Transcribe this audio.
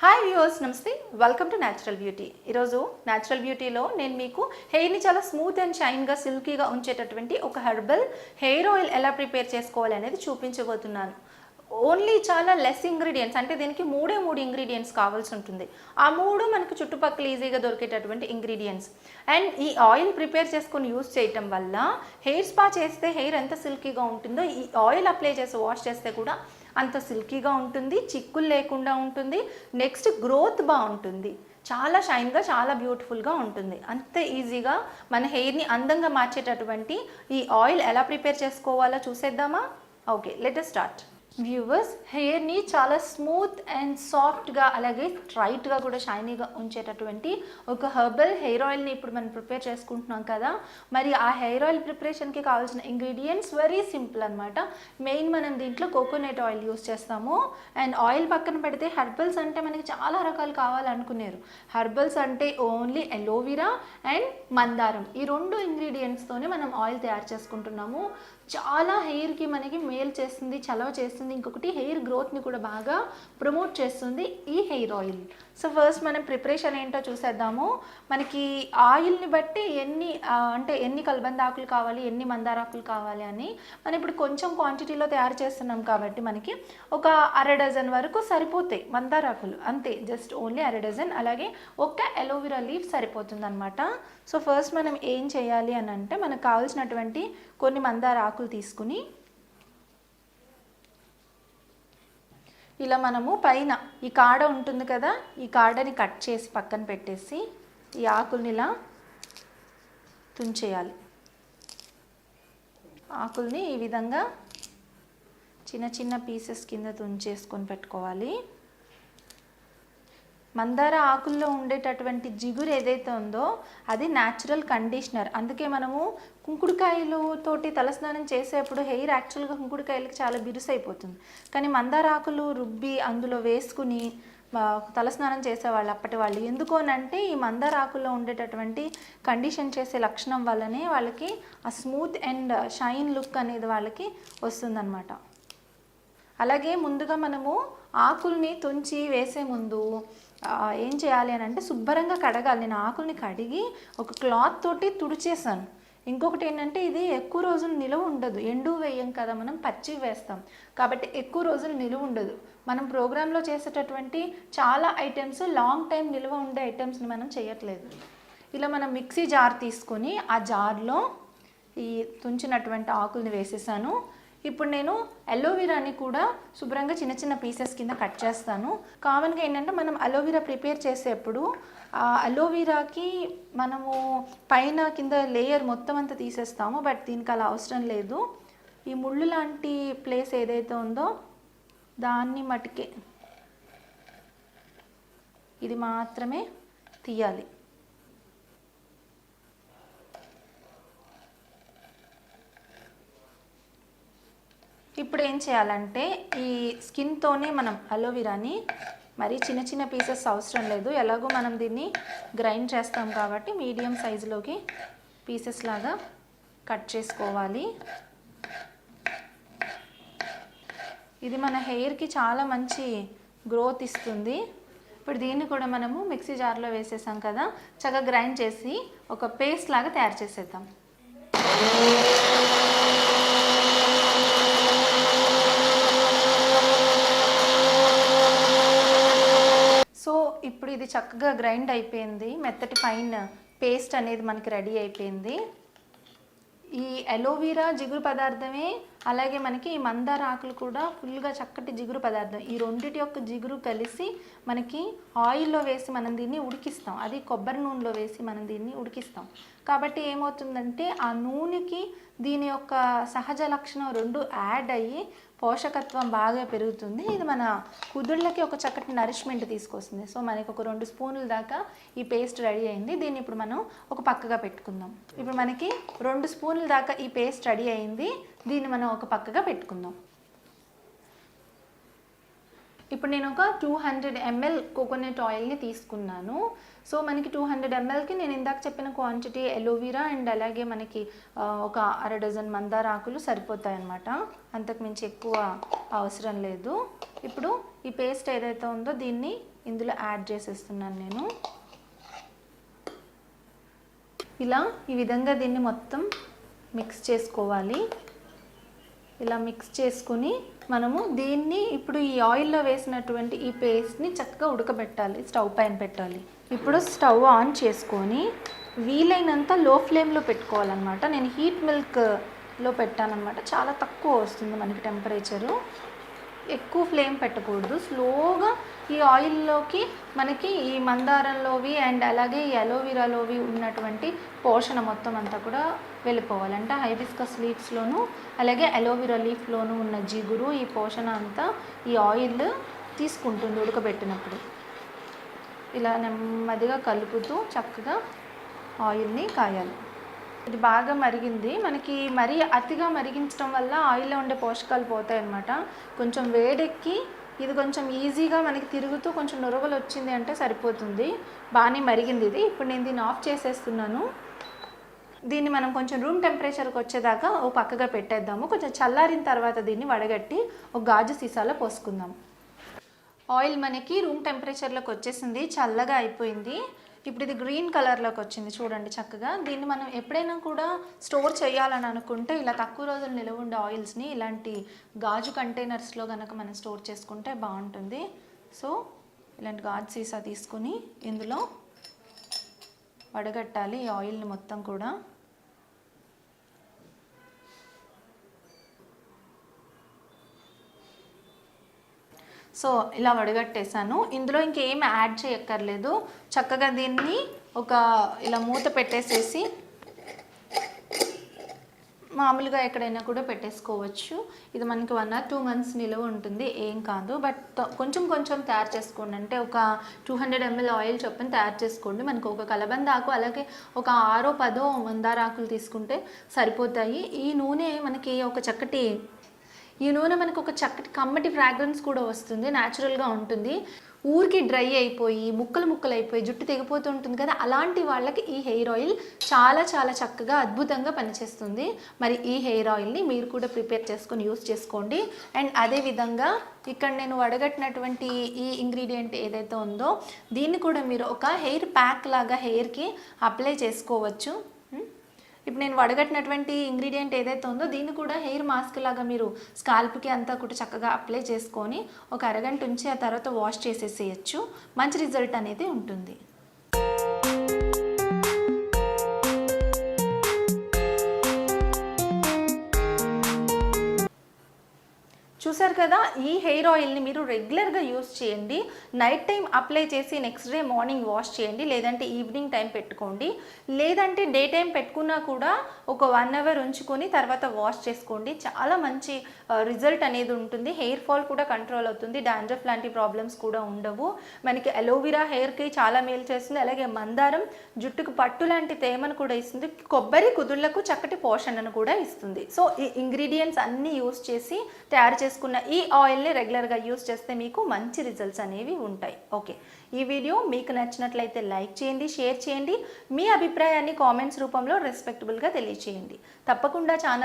Hi viewers, నమస్తే. Welcome to natural beauty. ఈరోజు natural బ్యూటీలో నేను మీకు హెయిర్ని చాలా స్మూత్ అండ్ షైన్గా సిల్కీగా ఉంచేటటువంటి ఒక హెర్బల్ హెయిర్ ఆయిల్ ఎలా ప్రిపేర్ చేసుకోవాలి అనేది చూపించబోతున్నాను. ఓన్లీ చాలా లెస్ ఇంగ్రీడియంట్స్, అంటే దీనికి మూడు ఇంగ్రీడియంట్స్ కావాల్సి ఉంటుంది. ఆ మూడు మనకు చుట్టుపక్కల ఈజీగా దొరికేటటువంటి ఇంగ్రీడియంట్స్. అండ్ ఈ ఆయిల్ ప్రిపేర్ చేసుకొని యూస్ చేయటం వల్ల హెయిర్ స్పా చేస్తే హెయిర్ ఎంత సిల్కీగా ఉంటుందో ఈ ఆయిల్ అప్లై చేసి వాష్ చేస్తే కూడా అంత సిల్కీగా ఉంటుంది, చిక్కులు లేకుండా ఉంటుంది. నెక్స్ట్ గ్రోత్ బాగుంటుంది, చాలా షైన్గా చాలా బ్యూటిఫుల్గా ఉంటుంది. అంత ఈజీగా మన హెయిర్ని అందంగా మార్చేటటువంటి ఈ ఆయిల్ ఎలా ప్రిపేర్ చేసుకోవాలో చూసేద్దామా? Okay, let us start. Viewers, హెయిర్ని చాలా స్మూత్ అండ్ సాఫ్ట్గా అలాగే స్ట్రైట్గా కూడా షైనీగా ఉంచేటటువంటి ఒక హెర్బల్ హెయిర్ ఆయిల్ని ఇప్పుడు మనం ప్రిపేర్ చేసుకుంటున్నాం కదా. మరి ఆ హెయిర్ ఆయిల్ ప్రిపరేషన్కి కావాల్సిన ఇంగ్రీడియంట్స్ వెరీ సింపుల్ అనమాట. మెయిన్ మనం దీంట్లో కోకోనట్ ఆయిల్ యూస్ చేస్తాము. అండ్ ఆయిల్ పక్కన పెడితే హెర్బల్స్ అంటే మనకి చాలా రకాలు కావాలనుకున్నారు. హెర్బల్స్ అంటే ఓన్లీ అలోవెరా అండ్ మందారం, ఈ రెండు ఇంగ్రీడియంట్స్తోనే మనం ఆయిల్ తయారు చేసుకుంటున్నాము. చాలా హెయిర్కి మనకి మేల్ చేస్తుంది, చలవ చేస్తుంది. ఇంకొకటి హెయిర్ గ్రోత్ని కూడా బాగా ప్రమోట్ చేస్తుంది ఈ హెయిర్ ఆయిల్. సో ఫస్ట్ మనం ప్రిపరేషన్ ఏంటో చూసేద్దాము. మనకి ఆయిల్ని బట్టి ఎన్ని కల్బంద ఆకులు కావాలి, ఎన్ని మందారాకులు కావాలి అని మనం ఇప్పుడు కొంచెం క్వాంటిటీలో తయారు చేస్తున్నాం కాబట్టి మనకి ఒక అర డజన్ వరకు సరిపోతాయి మందారాకులు, అంతే. జస్ట్ ఓన్లీ అర డజన్. అలాగే ఒక్క అలోవెరా లీఫ్ సరిపోతుంది అనమాట. సో ఫస్ట్ మనం ఏం చేయాలి అని అంటే, మనకు కావాల్సినటువంటి కొన్ని మందార ఆకులు తీసుకుని ఇలా మనము పైన ఈ కాడ ఉంటుంది కదా, ఈ కాడని కట్ చేసి పక్కన పెట్టేసి ఈ ఆకుల్ని ఇలా తుంచేయాలి. ఆకుల్ని ఈ విధంగా చిన్న చిన్న పీసెస్ కింద తుంచేసుకొని పెట్టుకోవాలి. మందార ఆకుల్లో ఉండేటటువంటి జిగురు ఏదైతే ఉందో అది న్యాచురల్ కండిషనర్. అందుకే మనము కుంకుడుకాయలతోటి తలస్నానం చేసేప్పుడు హెయిర్ యాక్చువల్గా కుంకుడుకాయలకి చాలా బిరుసైపోతుంది. కానీ మందార ఆకులు రుబ్బి అందులో వేసుకుని తలస్నానం చేసేవాళ్ళు అప్పటి వాళ్ళు. ఎందుకు అంటే ఈ మందార ఆకుల్లో ఉండేటటువంటి కండిషన్ చేసే లక్షణం వల్లనే వాళ్ళకి ఆ స్మూత్ అండ్ షైన్ లుక్ అనేది వాళ్ళకి వస్తుందన్నమాట. అలాగే ముందుగా మనము ఆకుల్ని తుంచి వేసే ముందు ఏం చేయాలి అని అంటే శుభ్రంగా కడగాలి. నేను ఆకుల్ని కడిగి ఒక క్లాత్ తోటి తుడిచేసాను. ఇంకొకటి ఏంటంటే ఇది ఎక్కువ రోజులు నిలువ ఉండదు, ఎండు వేయం కదా, మనం పచ్చి వేస్తాం కాబట్టి ఎక్కువ రోజులు నిలువ ఉండదు. మనం ప్రోగ్రాంలో చేసేటటువంటి చాలా ఐటమ్స్ లాంగ్ టైం నిల్వ ఉండే ఐటమ్స్ని మనం చేయట్లేదు. ఇలా మనం మిక్సీ జార్ తీసుకొని ఆ జార్లో ఈ తుంచినటువంటి ఆకుల్ని వేసేసాను. ఇప్పుడు నేను అలోవెరాని కూడా శుభ్రంగా చిన్న చిన్న పీసెస్ కింద కట్ చేస్తాను. కామన్గా ఏంటంటే మనం అలోవెరా ప్రిపేర్ చేసేప్పుడు అలోవెరాకి మనము పైన కింద లేయర్ మొత్తం అంతా తీసేస్తాము. బట్ దీనికి అలా అవసరం లేదు. ఈ ముళ్ళు లాంటి ప్లేస్ ఏదైతే ఉందో దాన్ని మటుకే ఇది మాత్రమే తీయాలి. ఇప్పుడు ఏం చేయాలంటే ఈ స్కిన్తోనే మనం అలోవెరాని మరి చిన్న చిన్న పీసెస్ అవసరం లేదు, ఎలాగో మనం దీన్ని గ్రైండ్ చేస్తాం కాబట్టి మీడియం సైజులోకి పీసెస్ లాగా కట్ చేసుకోవాలి. ఇది మన హెయిర్కి చాలా మంచి గ్రోత్ ఇస్తుంది. ఇప్పుడు దీన్ని కూడా మనము మిక్సీ జార్లో వేసేసాం కదా, చక్కగా గ్రైండ్ చేసి ఒక పేస్ట్ లాగా తయారు చేసేద్దాం. సో ఇప్పుడు ఇది చక్కగా గ్రైండ్ అయిపోయింది, మెత్తటి ఫైన్ పేస్ట్ అనేది మనకి రెడీ అయిపోయింది. ఈ అలోవెరా జిగురు పదార్థమే, అలాగే మనకి ఈ మందార ఆకులు కూడా ఫుల్గా చక్కటి జిగురు పదార్థం. ఈ రెండిటి యొక్క జిగురు కలిసి మనకి ఆయిల్లో వేసి మనం దీన్ని ఉడికిస్తాం, అది కొబ్బరి నూనెలో వేసి మనం దీన్ని ఉడికిస్తాం. కాబట్టి ఏమవుతుందంటే ఆ నూనెకి దీని యొక్క సహజ లక్షణం రెండు యాడ్ అయ్యి పోషకత్వం బాగా పెరుగుతుంది. ఇది మన కుదుళ్ళకి ఒక చక్కటి నరిష్మెంట్ తీసుకొస్తుంది. సో మనకి ఒక 2 స్పూన్ల దాకా ఈ పేస్ట్ రెడీ అయింది. దీన్ని ఇప్పుడు మనం ఒక పక్కగా పెట్టుకుందాం. ఇప్పుడు మనకి 2 స్పూన్ల దాకా ఈ పేస్ట్ రెడీ అయింది. దీన్ని మనం ఒక పక్కగా పెట్టుకుందాం. ఇప్పుడు నేను ఒక 200 ml కోకోనట్ ఆయిల్ని తీసుకున్నాను. సో మనకి 200 mlకి నేను ఇందాక చెప్పిన క్వాంటిటీ అలోవెరా అండ్ అలాగే మనకి ఒక అర డజన్ మందార ఆకులు సరిపోతాయి అన్నమాట. అంతకు మించి ఎక్కువ అవసరం లేదు. ఇప్పుడు ఈ పేస్ట్ ఏదైతే ఉందో దీన్ని ఇందులో యాడ్ చేసేస్తున్నాను నేను. ఇలా ఈ విధంగా దీన్ని మొత్తం మిక్స్ చేసుకోవాలి. ఇలా మిక్స్ చేసుకుని మనము దీన్ని ఇప్పుడు ఈ ఆయిల్లో వేసినటువంటి ఈ పేస్ట్ని చక్కగా ఉడకబెట్టాలి, స్టవ్ పైన పెట్టాలి. ఇప్పుడు స్టవ్ ఆన్ చేసుకొని వీలైనంత లో ఫ్లేమ్లో పెట్టుకోవాలన్నమాట. నేను హీట్ మిల్క్లో పెట్టానన్నమాట. చాలా తక్కువ వస్తుంది మనకి టెంపరేచరు. ఎక్కువ ఫ్లేమ్ పెట్టకూడదు. స్లోగా ఈ ఆయిల్లోకి మనకి ఈ మందారంలోవి అండ్ అలాగే ఈ అలోవెరాలోవి ఉన్నటువంటి పోషణ మొత్తం అంతా కూడా వెళ్ళిపోవాలి. అంటే హైబిస్కస్ లీవ్స్లోను అలాగే అలోవెరా లీఫ్లోను ఉన్న జిగురు, ఈ పోషణ అంతా ఈ ఆయిల్ తీసుకుంటుంది ఉడకబెట్టినప్పుడు. ఇలా నెమ్మదిగా కలుపుతూ చక్కగా ఆయిల్ని కాయాలి. ఇది బాగా మరిగింది. మనకి మరీ అతిగా మరిగించడం వల్ల ఆయిల్లో ఉండే పోషకాలు పోతాయి అన్నమాట. కొంచెం వేడెక్కి ఇది కొంచెం ఈజీగా మనకి తిరుగుతూ కొంచెం నురగలు వచ్చింది అంటే సరిపోతుంది. బాగానే మరిగింది ఇది. ఇప్పుడు నేను దీన్ని ఆఫ్ చేసేస్తున్నాను. దీన్ని మనం కొంచెం రూమ్ టెంపరేచర్కి వచ్చేదాకా ఓ పక్కగా పెట్టేద్దాము. కొంచెం చల్లారిన తర్వాత దీన్ని వడగట్టి ఒక గాజు సీసాలో పోసుకుందాం. ఆయిల్ మనకి రూమ్ టెంపరేచర్లోకి వచ్చేసింది, చల్లగా అయిపోయింది. ఇప్పుడు ఇది గ్రీన్ కలర్లోకి వచ్చింది చూడండి చక్కగా. దీన్ని మనం ఎప్పుడైనా కూడా స్టోర్ చేయాలని అనుకుంటే ఇలా తక్కువ రోజులు నిలవ ఉండే ఆయిల్స్ని ఇలాంటి గాజు కంటైనర్స్లో కనుక మనం స్టోర్ చేసుకుంటే బాగుంటుంది. సో ఇలాంటి గాజు సీసా తీసుకుని ఇందులో వడగట్టాలి ఈ ఆయిల్ని మొత్తం కూడా. సో ఇలా వడగట్టేసాను. ఇందులో ఇంకేం యాడ్ చేయక్కర్లేదు. చక్కగా దీన్ని ఒక ఇలా మూత పెట్టేసేసి మామూలుగా ఎక్కడైనా కూడా పెట్టేసుకోవచ్చు. ఇది మనకి 1 or 2 months నిలువ ఉంటుంది, ఏం కాదు. బట్ కొంచెం కొంచెం తయారు చేసుకోండి. అంటే ఒక 200 ml ఆయిల్ చొప్పున తయారు చేసుకోండి. మనకు ఒక కలబంద ఆకు అలాగే ఒక 6-10 మందార ఆకులు తీసుకుంటే సరిపోతాయి. ఈ నూనె మనకి ఒక చక్కటి కమ్మటి ఫ్రాగ్రెన్స్ కూడా వస్తుంది, న్యాచురల్గా ఉంటుంది. ఊరికి డ్రై అయిపోయి ముక్కలు అయిపోయి జుట్టు తెగిపోతూ ఉంటుంది కదా, అలాంటి వాళ్ళకి ఈ హెయిర్ ఆయిల్ చాలా చాలా చక్కగా అద్భుతంగా పనిచేస్తుంది. మరి ఈ హెయిర్ ఆయిల్ని మీరు కూడా ప్రిపేర్ చేసుకొని యూస్ చేసుకోండి. అండ్ అదేవిధంగా ఇక్కడ నేను వడగట్టినటువంటి ఈ ఇంగ్రీడియంట్ ఏదైతే ఉందో దీన్ని కూడా మీరు ఒక హెయిర్ ప్యాక్ లాగా హెయిర్కి అప్లై చేసుకోవచ్చు. ఇప్పుడు నేను వడగట్టినటువంటి ఇంగ్రీడియంట్ ఏదైతే ఉందో దీన్ని కూడా హెయిర్ మాస్క్ లాగా మీరు స్కాల్ప్కి అంతా కూడా చక్కగా అప్లై చేసుకొని ఒక అరగంట ఉంచి ఆ తర్వాత వాష్ చేసేసేయచ్చు. మంచి రిజల్ట్ అనేది ఉంటుంది. చూసారు కదా, ఈ హెయిర్ ఆయిల్ని మీరు రెగ్యులర్గా యూస్ చేయండి. నైట్ టైం అప్లై చేసి నెక్స్ట్ డే మార్నింగ్ వాష్ చేయండి, లేదంటే ఈవినింగ్ టైం పెట్టుకోండి. లేదంటే డే టైం పెట్టుకున్నా కూడా ఒక 1 hour ఉంచుకొని తర్వాత వాష్ చేసుకోండి. చాలా మంచి రిజల్ట్ అనేది ఉంటుంది. హెయిర్ ఫాల్ కూడా కంట్రోల్ అవుతుంది. డాండ్రఫ్ లాంటి ప్రాబ్లమ్స్ కూడా ఉండవు. మనకి అలోవెరా హెయిర్కి చాలా మేలు చేస్తుంది. అలాగే మందారం జుట్టుకు పట్టు లాంటి తేమను కూడా ఇస్తుంది. కొబ్బరి కుదుళ్లకు చక్కటి పోషణను కూడా ఇస్తుంది. సో ఈ ఇంగ్రీడియంట్స్ అన్నీ యూస్ చేసి తయారు చేసుకున్న ఈ ఆయిల్ని రెగ్యులర్గా యూస్ చేస్తే మీకు మంచి రిజల్ట్స్ అనేవి ఉంటాయి. ఓకే, ఈ వీడియో మీకు నచ్చినట్లయితే లైక్ చేయండి, షేర్ చేయండి. మీ అభిప్రాయాన్ని కామెంట్స్ రూపంలో రెస్పెక్టబుల్గా తెలియచేయండి. తప్పకుండా ఛానల్